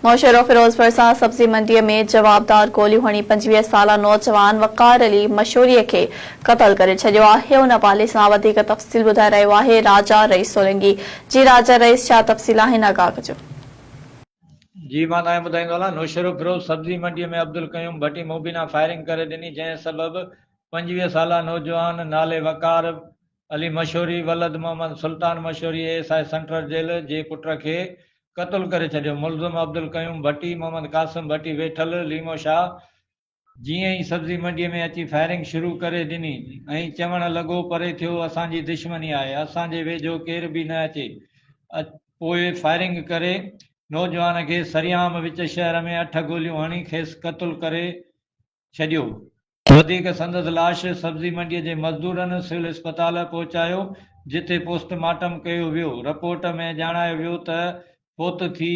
नौशहरो फिरोजपुर सां सब्जी मंडी में जवाबदार गोलियूं हणी 25 साला नौजवान वकार अली मशहूरीअ खे क़तल करे छॾियो आहे। उन हवाले सां वधीक तफ़सील ॿुधाए रहियो आहे राजा रईस सोलंकी। जी राजा रईस, छा तफ़सील आहिनि आगाह कजो। जी मां तव्हांखे ॿुधाईंदो हलां। नौशहरो फिरोज सब्जी मंडीअ में अब्दुल क़यूम भट्टी मुबीना फायरिंग करे ॾिनी, जंहिं सबबि 25 साला नौजवान नाले वकार अली मशहूरी वलद मोहम्मद सुल्तान मशहूरी एएसआई सेंट्रल जेल जे पुट खे क़तल करे छॾियो। मुलज़िम अब्दुल क़यूम भट्टी मोहम्मद कासिम भट्टी वेठल लीमो शाह जीअं ई सब्जी मंडीअ में अची फायरिंग शुरू करे ॾिनी ऐं चवणु लॻो, परे थियो असांजी दुश्मनी आहे, असांजे वेझो केर बि न अचे। पोइ फायरिंग करे नौजवान खे सरियाम विच शहर में 8 गोलियूं हणी खेसि क़तल करे छॾियो। वधीक संदसि लाश सब्जी मंडीअ जे मज़दूरनि सिविल अस्पताल पहुचायो, जिथे पोस्टमार्टम कयो वियो। रिपोर्ट में ॼाणायो वियो त फोत थी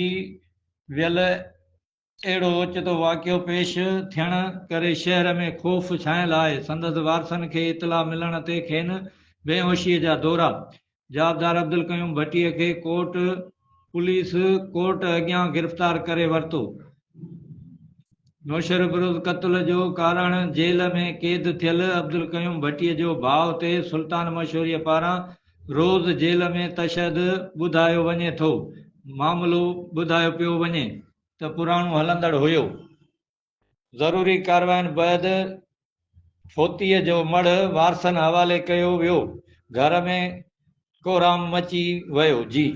वियल अहिड़ो ओचितो वाक़ियो पेश थियण करे शहर में ख़ौफ़ छायल आहे। संदसि वारसनि खे इतला मिलण ते खेनि बेहोशीअ जा दौरा। जवाबदार अब्दुल क़यूम भट्टीअ खे पुलिस कोर्ट अॻियां गिरफ़्तार करे वरितो। नौशहरो फिरोज क़त्ल जो कारण जेल में क़ैद थियल अब्दुल क़यूम भट्टीअ जो भाउ ते सुल्तान मशहूरीअ पारां रोज़ जेल में तशद्दुद ॿुधायो वञे थो। मामिलो ॿुधायो पियो वञे त पुराणो हलंदड़ हुयो। ज़रूरी कार्रवाइनि बैदि फोतीअ जो मढ़ वारसनि हवाले कयो वियो। घर में कोराम मची वियो। जी